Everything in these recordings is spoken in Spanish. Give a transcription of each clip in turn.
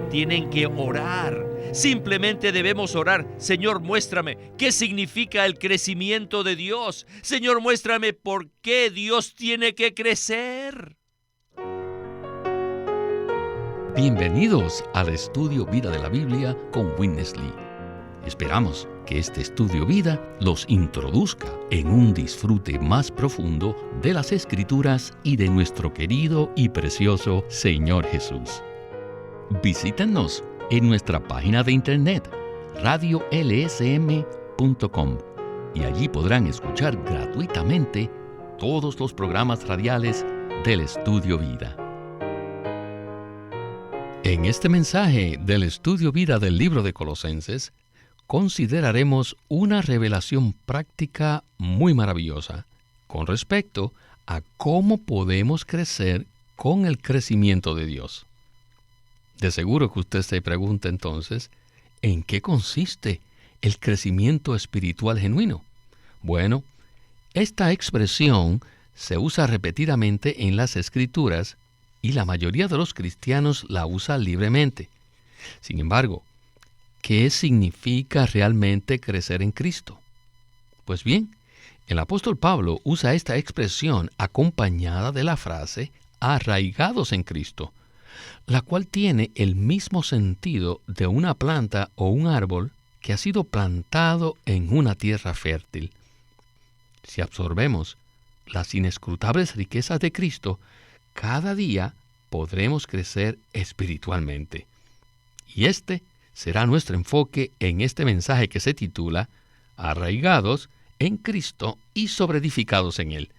tienen que orar. Simplemente debemos orar. Señor, muéstrame qué significa el crecimiento de Dios. Señor, muéstrame por qué Dios tiene que crecer. Bienvenidos al Estudio Vida de la Biblia con Witness Lee. Esperamos que este Estudio Vida los introduzca en un disfrute más profundo de las Escrituras y de nuestro querido y precioso Señor Jesús. Visítenos en nuestra página de internet radiolsm.com y allí podrán escuchar gratuitamente todos los programas radiales del Estudio Vida. En este mensaje del Estudio Vida del libro de Colosenses, consideraremos una revelación práctica muy maravillosa con respecto a cómo podemos crecer con el crecimiento de Dios. De seguro que usted se pregunta entonces, ¿en qué consiste el crecimiento espiritual genuino? Bueno, esta expresión se usa repetidamente en las Escrituras y la mayoría de los cristianos la usa libremente. Sin embargo, ¿qué significa realmente crecer en Cristo? Pues bien, el apóstol Pablo usa esta expresión acompañada de la frase arraigados en Cristo, la cual tiene el mismo sentido de una planta o un árbol que ha sido plantado en una tierra fértil. Si absorbemos las inescrutables riquezas de Cristo, cada día podremos crecer espiritualmente. Y este será nuestro enfoque en este mensaje que se titula Arraigados en Cristo y sobreedificados en Él.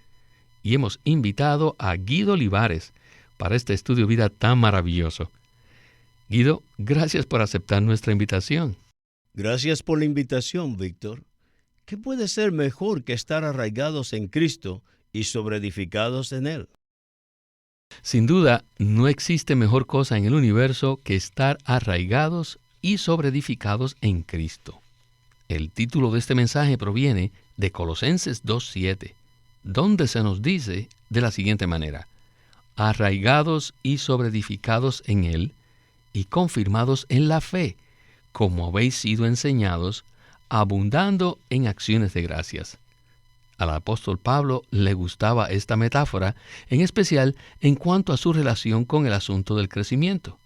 Y hemos invitado a Guido Olivares para este estudio vida tan maravilloso. Guido, gracias por aceptar nuestra invitación. Gracias por la invitación, Víctor. ¿Qué puede ser mejor que estar arraigados en Cristo y sobreedificados en Él? Sin duda, no existe mejor cosa en el universo que estar arraigados y sobreedificados en Cristo. El título de este mensaje proviene de Colosenses 2:7, donde se nos dice de la siguiente manera: arraigados y sobreedificados en Él y confirmados en la fe, como habéis sido enseñados, abundando en acciones de gracias. Al apóstol Pablo le gustaba esta metáfora, en especial en cuanto a su relación con el asunto del crecimiento.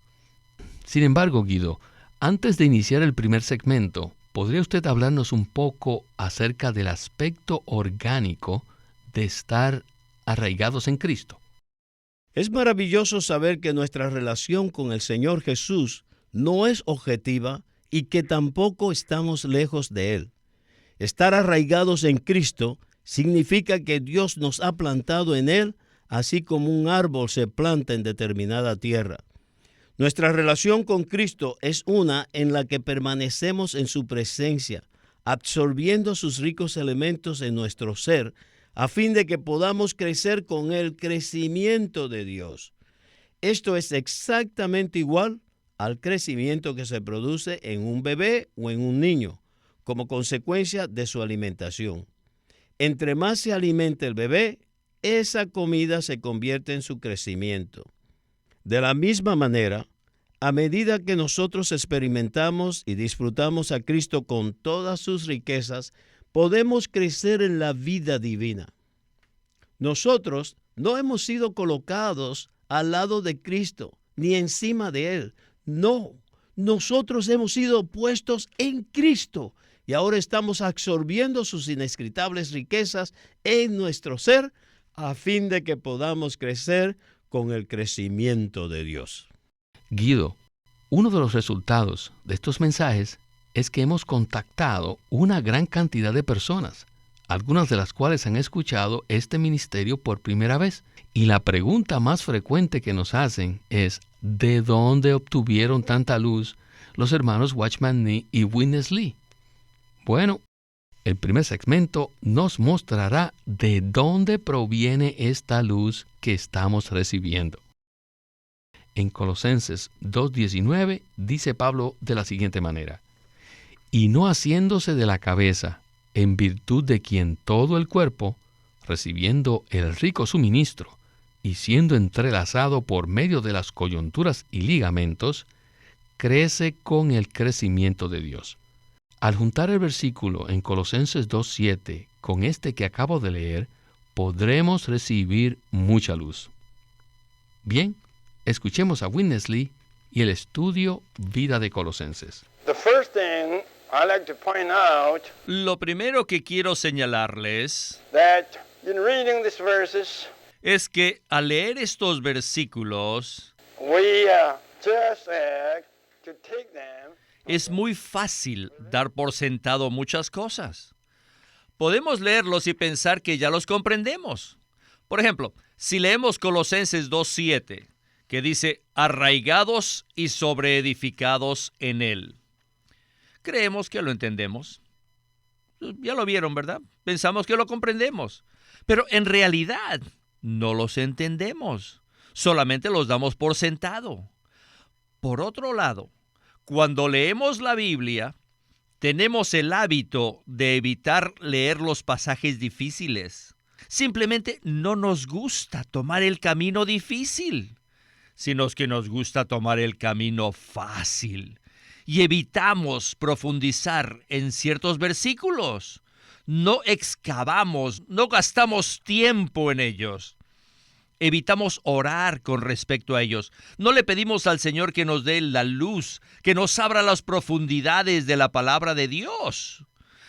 Sin embargo, Guido, antes de iniciar el primer segmento, ¿podría usted hablarnos un poco acerca del aspecto orgánico de estar arraigados en Cristo? Es maravilloso saber que nuestra relación con el Señor Jesús no es objetiva y que tampoco estamos lejos de Él. Estar arraigados en Cristo significa que Dios nos ha plantado en Él, así como un árbol se planta en determinada tierra. Nuestra relación con Cristo es una en la que permanecemos en su presencia, absorbiendo sus ricos elementos en nuestro ser, a fin de que podamos crecer con el crecimiento de Dios. Esto es exactamente igual al crecimiento que se produce en un bebé o en un niño, como consecuencia de su alimentación. Entre más se alimente el bebé, esa comida se convierte en su crecimiento. De la misma manera, a medida que nosotros experimentamos y disfrutamos a Cristo con todas sus riquezas, podemos crecer en la vida divina. Nosotros no hemos sido colocados al lado de Cristo, ni encima de Él. No, nosotros hemos sido puestos en Cristo y ahora estamos absorbiendo sus inescrutables riquezas en nuestro ser a fin de que podamos crecer con el crecimiento de Dios. Guido, uno de los resultados de estos mensajes es que hemos contactado una gran cantidad de personas, algunas de las cuales han escuchado este ministerio por primera vez. Y la pregunta más frecuente que nos hacen es, ¿de dónde obtuvieron tanta luz los hermanos Watchman Nee y Witness Lee? Bueno, el primer segmento nos mostrará de dónde proviene esta luz que estamos recibiendo. En Colosenses 2:19 dice Pablo de la siguiente manera: y no haciéndose de la cabeza, en virtud de quien todo el cuerpo, recibiendo el rico suministro y siendo entrelazado por medio de las coyunturas y ligamentos, crece con el crecimiento de Dios. Al juntar el versículo en Colosenses 2:7 con este que acabo de leer, podremos recibir mucha luz. Bien, escuchemos a Witness Lee y el estudio Vida de Colosenses. The first thing I like to point out Lo primero que quiero señalarles that in reading these verses, es que al leer estos versículos we just to take them. es muy fácil dar por sentado muchas cosas. Podemos leerlos y pensar que ya los comprendemos. Por ejemplo, si leemos Colosenses 2:7, que dice, arraigados y sobreedificados en Él. Creemos que lo entendemos. Ya lo vieron, ¿verdad? Pensamos que lo comprendemos. Pero en realidad no los entendemos. Solamente los damos por sentado. Por otro lado, cuando leemos la Biblia, tenemos el hábito de evitar leer los pasajes difíciles. Simplemente no nos gusta tomar el camino difícil, sino que nos gusta tomar el camino fácil. Y evitamos profundizar en ciertos versículos. No excavamos, no gastamos tiempo en ellos. Evitamos orar con respecto a ellos. No le pedimos al Señor que nos dé la luz, que nos abra las profundidades de la palabra de Dios.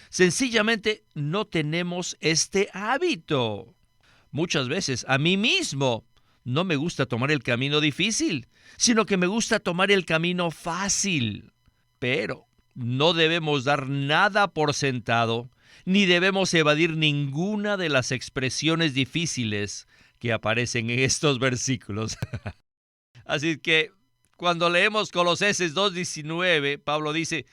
Sencillamente no tenemos este hábito. Muchas veces a mí mismo no me gusta tomar el camino difícil, sino que me gusta tomar el camino fácil. Pero no debemos dar nada por sentado, ni debemos evadir ninguna de las expresiones difíciles que aparecen en estos versículos. Así que cuando leemos Colosenses 2:19, Pablo dice,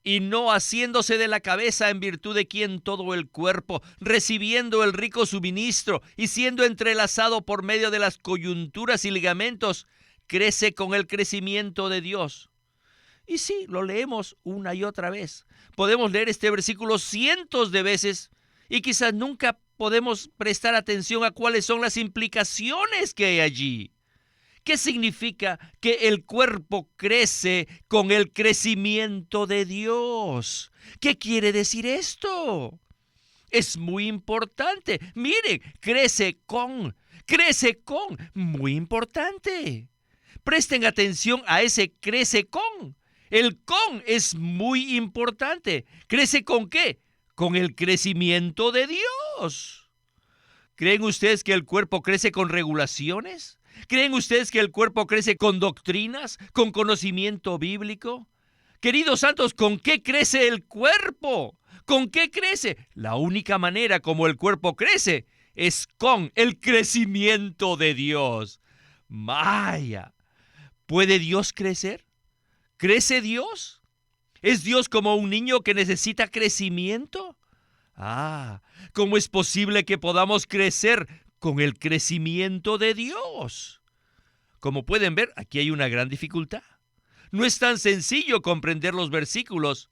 y no haciéndose de la cabeza, en virtud de quien todo el cuerpo, recibiendo el rico suministro y siendo entrelazado por medio de las coyunturas y ligamentos, crece con el crecimiento de Dios. Y sí, lo leemos una y otra vez. Podemos leer este versículo cientos de veces y quizás nunca podemos prestar atención a cuáles son las implicaciones que hay allí. ¿Qué significa que el cuerpo crece con el crecimiento de Dios? ¿Qué quiere decir esto? Es muy importante. Miren, crece con, muy importante. Presten atención a ese crece con. El con es muy importante. ¿Crece con qué? Con el crecimiento de Dios. ¿Creen ustedes que el cuerpo crece con regulaciones? ¿Creen ustedes que el cuerpo crece con doctrinas, con conocimiento bíblico? Queridos santos, ¿con qué crece el cuerpo? ¿Con qué crece? La única manera como el cuerpo crece es con el crecimiento de Dios. Vaya, ¿puede Dios crecer? ¿Crece Dios? ¿Es Dios como un niño que necesita crecimiento? ¿Cómo es posible que podamos crecer con el crecimiento de Dios? Como pueden ver, aquí hay una gran dificultad. No es tan sencillo comprender los versículos,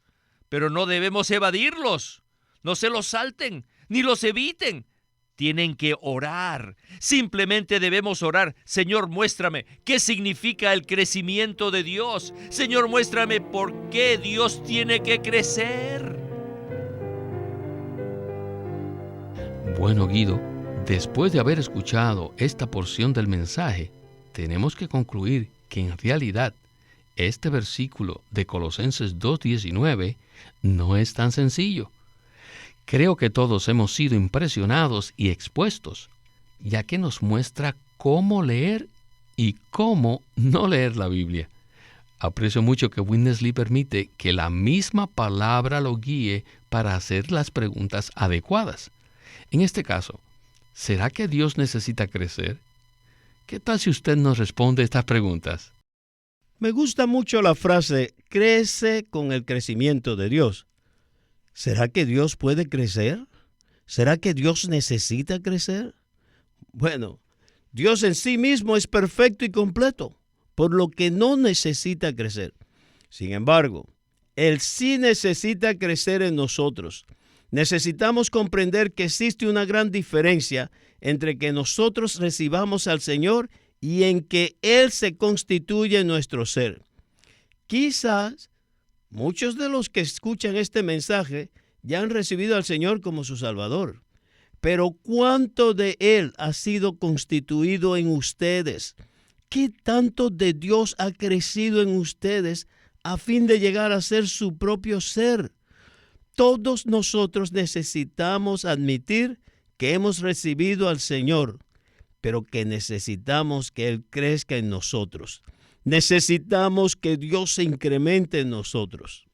pero no debemos evadirlos. No se los salten, ni los eviten. Tienen que orar. Simplemente debemos orar. Señor, muéstrame qué significa el crecimiento de Dios. Señor, muéstrame por qué Dios tiene que crecer. Bueno, Guido, después de haber escuchado esta porción del mensaje, tenemos que concluir que en realidad este versículo de Colosenses 2:19 no es tan sencillo. Creo que todos hemos sido impresionados y expuestos, ya que nos muestra cómo leer y cómo no leer la Biblia. Aprecio mucho que Witness Lee permite que la misma palabra lo guíe para hacer las preguntas adecuadas. En este caso, ¿será que Dios necesita crecer? ¿Qué tal si usted nos responde estas preguntas? Me gusta mucho la frase, crece con el crecimiento de Dios. ¿Será que Dios puede crecer? ¿Será que Dios necesita crecer? Bueno, Dios en sí mismo es perfecto y completo, por lo que no necesita crecer. Sin embargo, Él sí necesita crecer en nosotros. Necesitamos comprender que existe una gran diferencia entre que nosotros recibamos al Señor y en que Él se constituye en nuestro ser. Quizás muchos de los que escuchan este mensaje ya han recibido al Señor como su Salvador. Pero ¿cuánto de Él ha sido constituido en ustedes? ¿Qué tanto de Dios ha crecido en ustedes a fin de llegar a ser su propio ser? Todos nosotros necesitamos admitir que hemos recibido al Señor, pero que necesitamos que Él crezca en nosotros. Necesitamos que Dios se incremente en nosotros.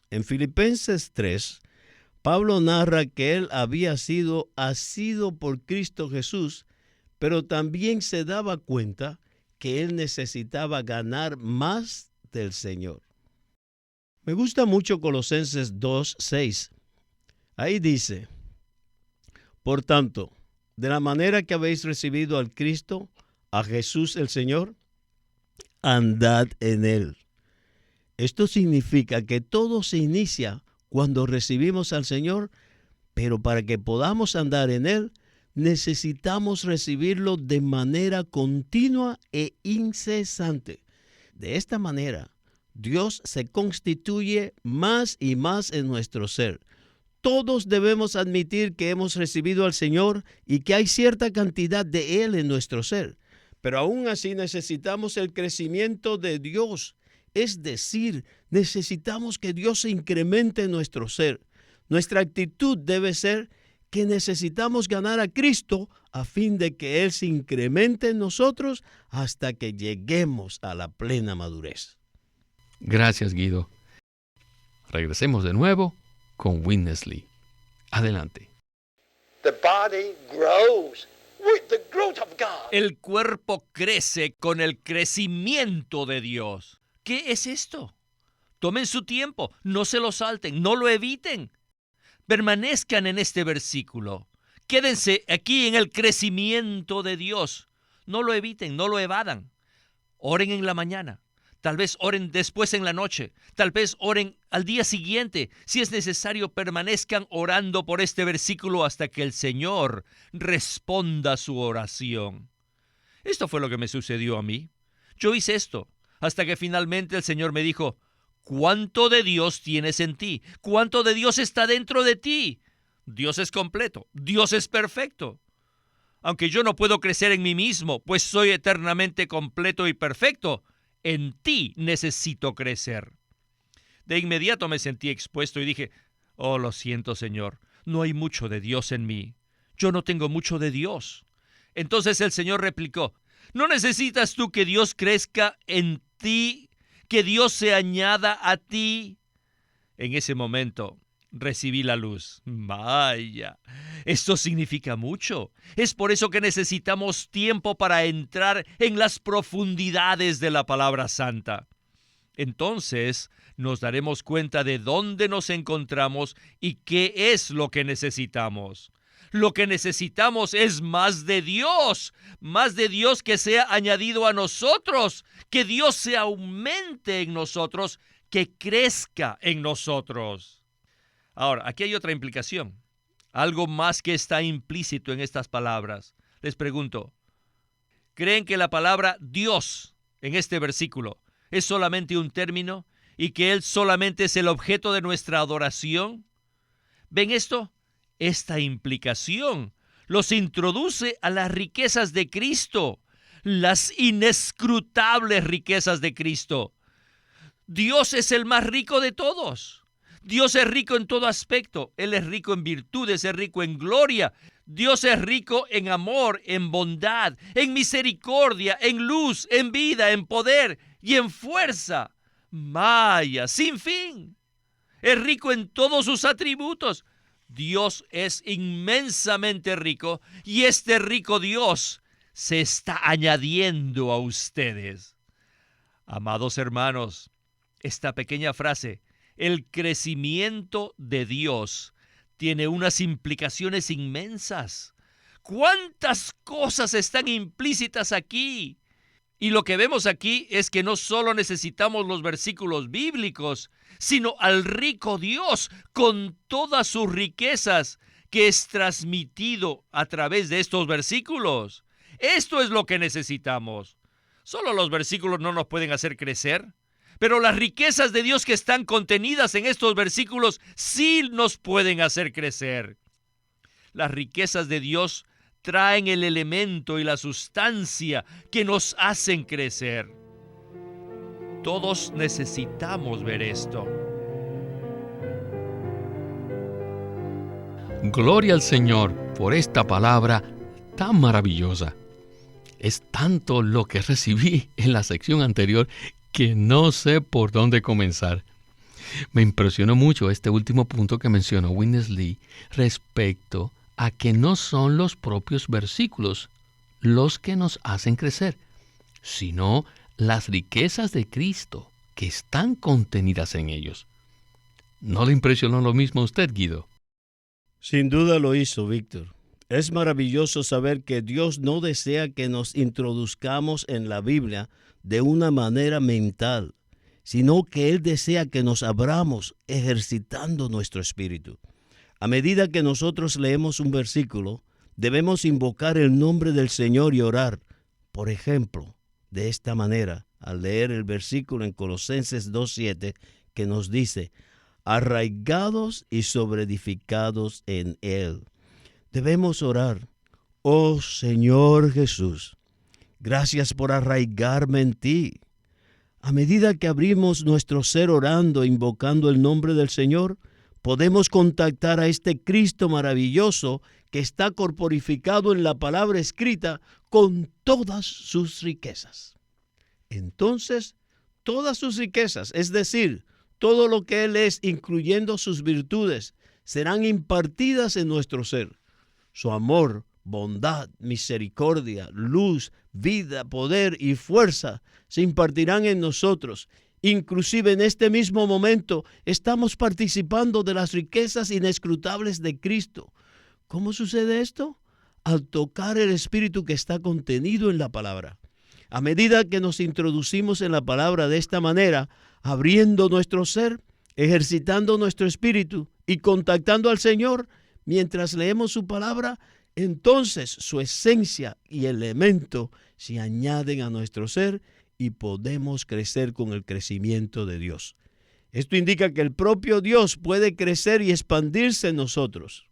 En Filipenses 3, Pablo narra que él había sido asido por Cristo Jesús, pero también se daba cuenta que él necesitaba ganar más del Señor. Me gusta mucho Colosenses 2:6. Ahí dice: por tanto, de la manera que habéis recibido al Cristo, a Jesús el Señor, andad en él. Esto significa que todo se inicia cuando recibimos al Señor, pero para que podamos andar en Él, necesitamos recibirlo de manera continua e incesante. De esta manera, Dios se constituye más y más en nuestro ser. Todos debemos admitir que hemos recibido al Señor y que hay cierta cantidad de Él en nuestro ser, pero aún así necesitamos el crecimiento de Dios. Es decir, necesitamos que Dios se incremente en nuestro ser. Nuestra actitud debe ser que necesitamos ganar a Cristo a fin de que Él se incremente en nosotros hasta que lleguemos a la plena madurez. Gracias, Guido. Regresemos de nuevo con Witness Lee. Adelante. The body grows with the growth of God. El cuerpo crece con el crecimiento de Dios. ¿Qué es esto? Tomen su tiempo, no se lo salten, no lo eviten. Permanezcan en este versículo. Quédense aquí en el crecimiento de Dios. No lo eviten, no lo evadan. Oren en la mañana. Tal vez oren después en la noche. Tal vez oren al día siguiente. Si es necesario, permanezcan orando por este versículo hasta que el Señor responda su oración. Esto fue lo que me sucedió a mí. Yo hice esto hasta que finalmente el Señor me dijo: ¿cuánto de Dios tienes en ti? ¿Cuánto de Dios está dentro de ti? Dios es completo. Dios es perfecto. Aunque yo no puedo crecer en mí mismo, pues soy eternamente completo y perfecto, en ti necesito crecer. De inmediato me sentí expuesto y dije: oh, lo siento, Señor, no hay mucho de Dios en mí. Yo no tengo mucho de Dios. Entonces el Señor replicó: ¿no necesitas tú que Dios crezca en ti, que Dios se añada a ti? En ese momento recibí la luz. Vaya, esto significa mucho. Es por eso que necesitamos tiempo para entrar en las profundidades de la palabra santa. Entonces nos daremos cuenta de dónde nos encontramos y qué es lo que necesitamos. Lo que necesitamos es más de Dios que sea añadido a nosotros, que Dios se aumente en nosotros, que crezca en nosotros. Ahora, aquí hay otra implicación, algo más que está implícito en estas palabras. Les pregunto, ¿creen que la palabra Dios en este versículo es solamente un término y que Él solamente es el objeto de nuestra adoración? ¿Ven esto? Esta implicación los introduce a las riquezas de Cristo, las inescrutables riquezas de Cristo. Dios es el más rico de todos. Dios es rico en todo aspecto. Él es rico en virtudes, es rico en gloria. Dios es rico en amor, en bondad, en misericordia, en luz, en vida, en poder y en fuerza. Vaya, sin fin. Es rico en todos sus atributos. Dios es inmensamente rico y este rico Dios se está añadiendo a ustedes. Amados hermanos, esta pequeña frase, el crecimiento de Dios, tiene unas implicaciones inmensas. ¿Cuántas cosas están implícitas aquí? Y lo que vemos aquí es que no solo necesitamos los versículos bíblicos, sino al rico Dios con todas sus riquezas que es transmitido a través de estos versículos. Esto es lo que necesitamos. Solo los versículos no nos pueden hacer crecer. Pero las riquezas de Dios que están contenidas en estos versículos sí nos pueden hacer crecer. Las riquezas de Dios traen el elemento y la sustancia que nos hacen crecer. Todos necesitamos ver esto. Gloria al Señor por esta palabra tan maravillosa. Es tanto lo que recibí en la sección anterior que no sé por dónde comenzar. Me impresionó mucho este último punto que mencionó Witness Lee respecto a que no son los propios versículos los que nos hacen crecer, sino las riquezas de Cristo que están contenidas en ellos. ¿No le impresionó lo mismo a usted, Guido? Sin duda lo hizo, Víctor. Es maravilloso saber que Dios no desea que nos introduzcamos en la Biblia de una manera mental, sino que Él desea que nos abramos ejercitando nuestro espíritu. A medida que nosotros leemos un versículo, debemos invocar el nombre del Señor y orar. Por ejemplo, de esta manera, al leer el versículo en Colosenses 2:7, que nos dice, arraigados y sobreedificados en Él. Debemos orar, oh Señor Jesús, gracias por arraigarme en ti. A medida que abrimos nuestro ser orando e invocando el nombre del Señor, podemos contactar a este Cristo maravilloso que está corporificado en la palabra escrita con todas sus riquezas. Entonces, todas sus riquezas, es decir, todo lo que Él es, incluyendo sus virtudes, serán impartidas en nuestro ser. Su amor, bondad, misericordia, luz, vida, poder y fuerza se impartirán en nosotros. Inclusive en este mismo momento estamos participando de las riquezas inescrutables de Cristo. ¿Cómo sucede esto? Al tocar el Espíritu que está contenido en la palabra. A medida que nos introducimos en la palabra de esta manera, abriendo nuestro ser, ejercitando nuestro espíritu y contactando al Señor, mientras leemos su palabra, entonces su esencia y elemento se añaden a nuestro ser y podemos crecer con el crecimiento de Dios. Esto indica que el propio Dios puede crecer y expandirse en nosotros.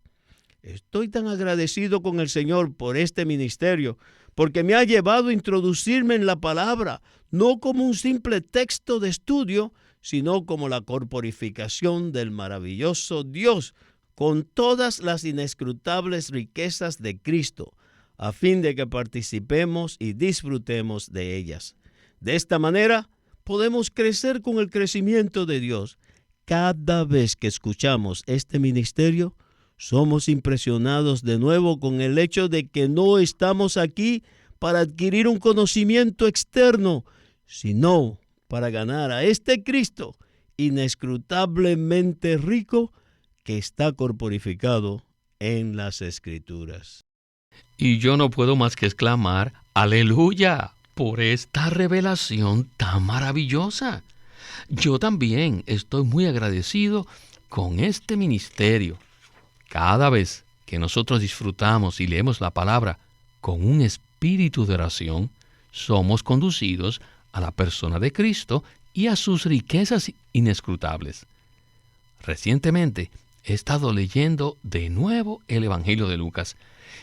Estoy tan agradecido con el Señor por este ministerio, porque me ha llevado a introducirme en la palabra, no como un simple texto de estudio, sino como la corporificación del maravilloso Dios, con todas las inescrutables riquezas de Cristo, a fin de que participemos y disfrutemos de ellas. De esta manera, podemos crecer con el crecimiento de Dios. Cada vez que escuchamos este ministerio, somos impresionados de nuevo con el hecho de que no estamos aquí para adquirir un conocimiento externo, sino para ganar a este Cristo inescrutablemente rico que está corporificado en las Escrituras. Y yo no puedo más que exclamar, ¡aleluya!, por esta revelación tan maravillosa. Yo también estoy muy agradecido con este ministerio. Cada vez que nosotros disfrutamos y leemos la palabra con un espíritu de oración, somos conducidos a la persona de Cristo y a sus riquezas inescrutables. Recientemente he estado leyendo de nuevo el Evangelio de Lucas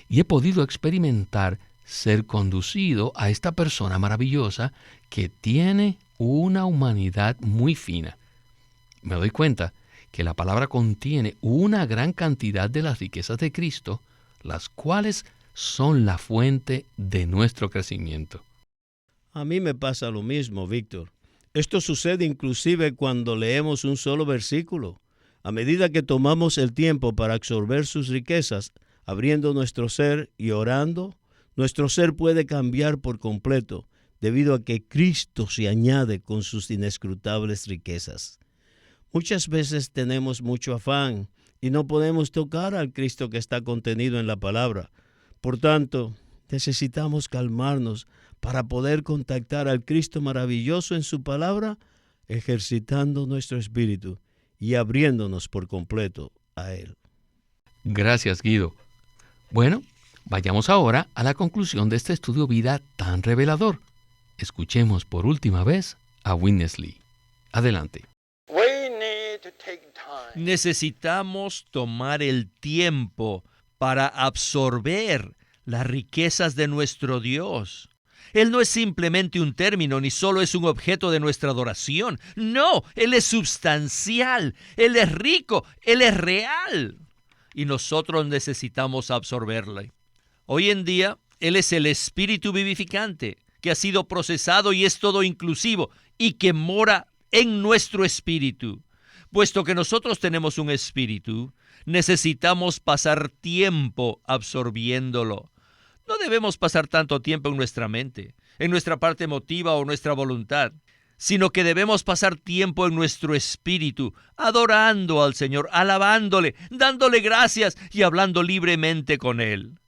y he podido experimentar ser conducido a esta persona maravillosa que tiene una humanidad muy fina. Me doy cuenta que la palabra contiene una gran cantidad de las riquezas de Cristo, las cuales son la fuente de nuestro crecimiento. A mí me pasa lo mismo, Víctor. Esto sucede inclusive cuando leemos un solo versículo. A medida que tomamos el tiempo para absorber sus riquezas, abriendo nuestro ser y orando, nuestro ser puede cambiar por completo, debido a que Cristo se añade con sus inescrutables riquezas. Muchas veces tenemos mucho afán y no podemos tocar al Cristo que está contenido en la palabra. Por tanto, necesitamos calmarnos para poder contactar al Cristo maravilloso en su palabra, ejercitando nuestro espíritu y abriéndonos por completo a Él. Gracias, Guido. Bueno, vayamos ahora a la conclusión de este estudio vida tan revelador. Escuchemos por última vez a Witness Lee. Adelante. We need to take time. Necesitamos tomar el tiempo para absorber las riquezas de nuestro Dios. Él no es simplemente un término, ni solo es un objeto de nuestra adoración. No, Él es substancial, Él es rico, Él es real. Y nosotros necesitamos absorberle. Hoy en día, Él es el Espíritu vivificante, que ha sido procesado y es todo inclusivo, y que mora en nuestro espíritu. Puesto que nosotros tenemos un espíritu, necesitamos pasar tiempo absorbiéndolo. No debemos pasar tanto tiempo en nuestra mente, en nuestra parte emotiva o nuestra voluntad, sino que debemos pasar tiempo en nuestro espíritu, adorando al Señor, alabándole, dándole gracias y hablando libremente con Él.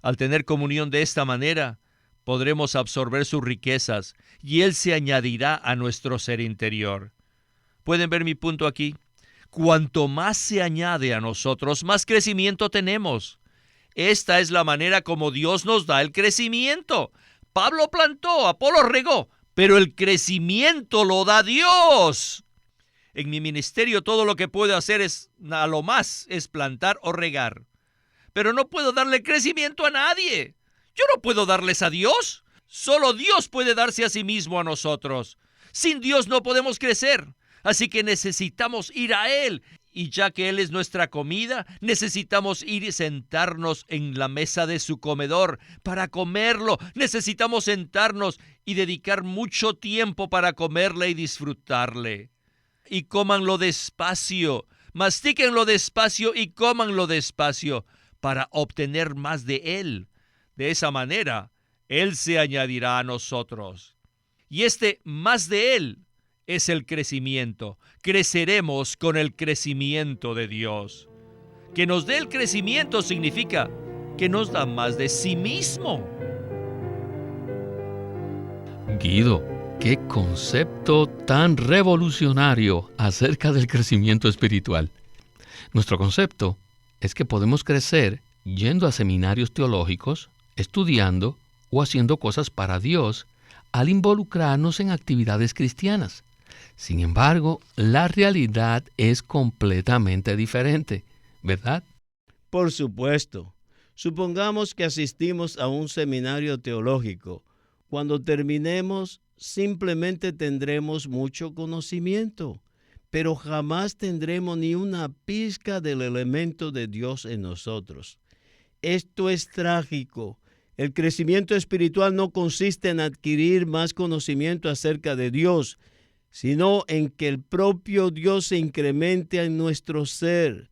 Al tener comunión de esta manera, podremos absorber sus riquezas y Él se añadirá a nuestro ser interior. ¿Pueden ver mi punto aquí? Cuanto más se añade a nosotros, más crecimiento tenemos. Esta es la manera como Dios nos da el crecimiento. Pablo plantó, Apolo regó, pero el crecimiento lo da Dios. En mi ministerio todo lo que puedo hacer a lo más es plantar o regar. Pero no puedo darle crecimiento a nadie. Yo no puedo darles a Dios. Solo Dios puede darse a sí mismo a nosotros. Sin Dios no podemos crecer. Así que necesitamos ir a Él. Y ya que Él es nuestra comida, necesitamos ir y sentarnos en la mesa de su comedor para comerlo. Necesitamos sentarnos y dedicar mucho tiempo para comerle y disfrutarle. Y cómanlo despacio, mastíquenlo despacio y cómanlo despacio para obtener más de Él. De esa manera, Él se añadirá a nosotros. Y este más de Él es el crecimiento. Creceremos con el crecimiento de Dios. Que nos dé el crecimiento significa que nos da más de sí mismo. Guido, qué concepto tan revolucionario acerca del crecimiento espiritual. Nuestro concepto es que podemos crecer yendo a seminarios teológicos, estudiando o haciendo cosas para Dios al involucrarnos en actividades cristianas. Sin embargo, la realidad es completamente diferente, ¿verdad? Por supuesto. Supongamos que asistimos a un seminario teológico. Cuando terminemos, simplemente tendremos mucho conocimiento, pero jamás tendremos ni una pizca del elemento de Dios en nosotros. Esto es trágico. El crecimiento espiritual no consiste en adquirir más conocimiento acerca de Dios, sino en que el propio Dios se incremente en nuestro ser.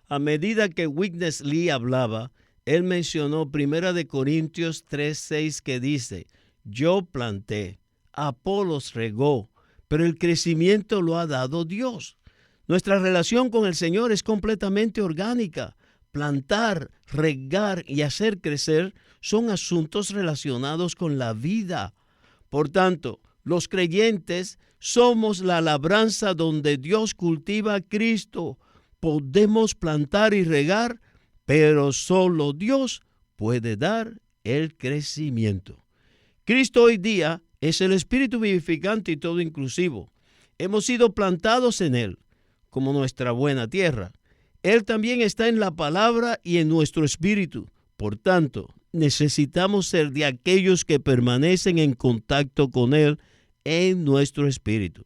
A medida que Witness Lee hablaba, él mencionó 1 Corintios 3:6 que dice: yo planté, Apolos regó, pero el crecimiento lo ha dado Dios. Nuestra relación con el Señor es completamente orgánica. Plantar, regar y hacer crecer son asuntos relacionados con la vida. Por tanto, los creyentes somos la labranza donde Dios cultiva a Cristo. Podemos plantar y regar, pero solo Dios puede dar el crecimiento. Cristo hoy día es el Espíritu vivificante y todo inclusivo. Hemos sido plantados en Él, como nuestra buena tierra. Él también está en la palabra y en nuestro espíritu. Por tanto, necesitamos ser de aquellos que permanecen en contacto con Él en nuestro espíritu.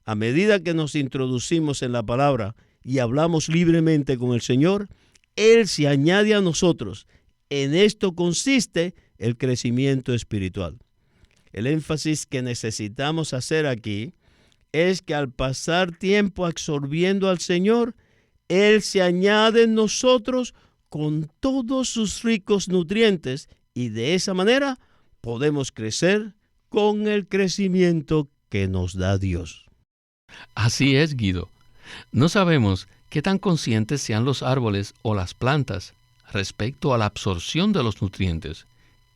A medida que nos introducimos en la palabra y hablamos libremente con el Señor, Él se añade a nosotros. En esto consiste el crecimiento espiritual. El énfasis que necesitamos hacer aquí es que al pasar tiempo absorbiendo al Señor, Él se añade en nosotros con todos sus ricos nutrientes y de esa manera podemos crecer con el crecimiento que nos da Dios. Así es, Guido. No sabemos qué tan conscientes sean los árboles o las plantas respecto a la absorción de los nutrientes.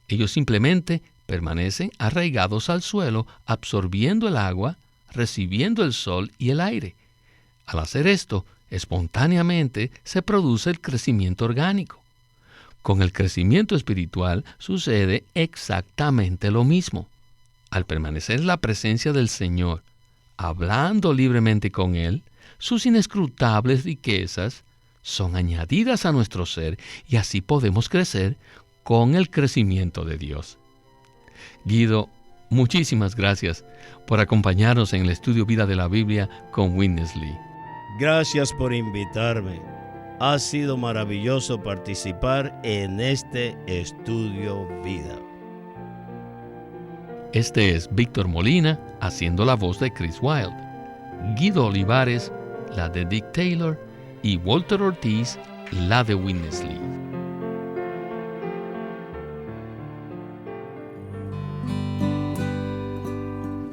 Ellos simplemente permanecen arraigados al suelo, absorbiendo el agua, recibiendo el sol y el aire. Al hacer esto, espontáneamente se produce el crecimiento orgánico. Con el crecimiento espiritual sucede exactamente lo mismo. Al permanecer en la presencia del Señor, hablando libremente con Él, sus inescrutables riquezas son añadidas a nuestro ser y así podemos crecer con el crecimiento de Dios. Guido, muchísimas gracias por acompañarnos en el estudio Vida de la Biblia con Witness Lee. Gracias por invitarme. Ha sido maravilloso participar en este estudio vida. Este es Víctor Molina haciendo la voz de Chris Wilde, Guido Olivares la de Dick Taylor y Walter Ortiz la de Witness Lee.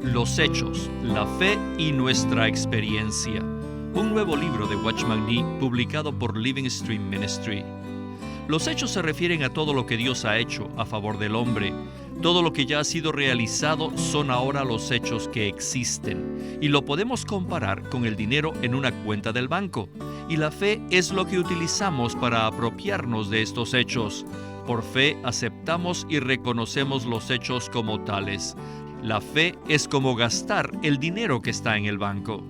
Los Hechos, la Fe y nuestra experiencia. Un nuevo libro de Watchman Nee publicado por Living Stream Ministry. Los hechos se refieren a todo lo que Dios ha hecho a favor del hombre. Todo lo que ya ha sido realizado son ahora los hechos que existen. Y lo podemos comparar con el dinero en una cuenta del banco. Y la fe es lo que utilizamos para apropiarnos de estos hechos. Por fe aceptamos y reconocemos los hechos como tales. La fe es como gastar el dinero que está en el banco.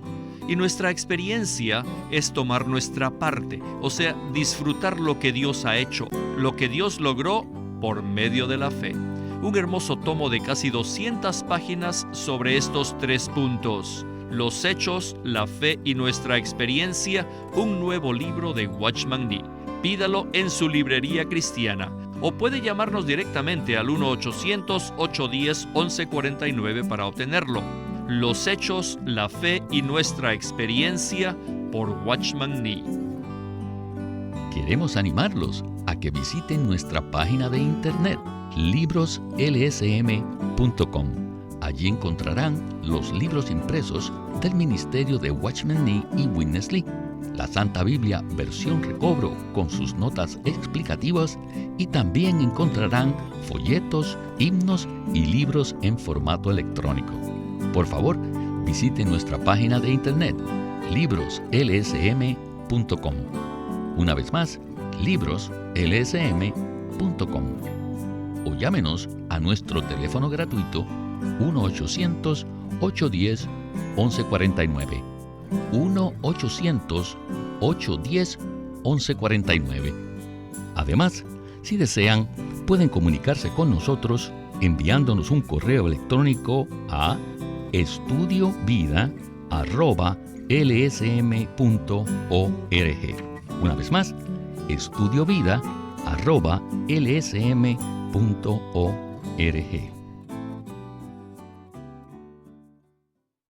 Y nuestra experiencia es tomar nuestra parte, o sea, disfrutar lo que Dios ha hecho, lo que Dios logró por medio de la fe. Un hermoso tomo de casi 200 páginas sobre estos 3 puntos. Los hechos, la fe y nuestra experiencia, un nuevo libro de Watchman Nee. Pídalo en su librería cristiana o puede llamarnos directamente al 1-800-810-1149 para obtenerlo. Los hechos, la fe y nuestra experiencia por Watchman Nee. Queremos animarlos a que visiten nuestra página de internet libroslsm.com. Allí encontrarán los libros impresos del ministerio de Watchman Nee y Witness Lee, la Santa Biblia versión recobro con sus notas explicativas y también encontrarán folletos, himnos y libros en formato electrónico. Por favor, visite nuestra página de internet libroslsm.com. Una vez más, libroslsm.com. O llámenos a nuestro teléfono gratuito 1-800-810-1149. 1-800-810-1149. Además, si desean, pueden comunicarse con nosotros enviándonos un correo electrónico a estudiovida@lsm.org. Una vez más, estudiovida@lsm.org.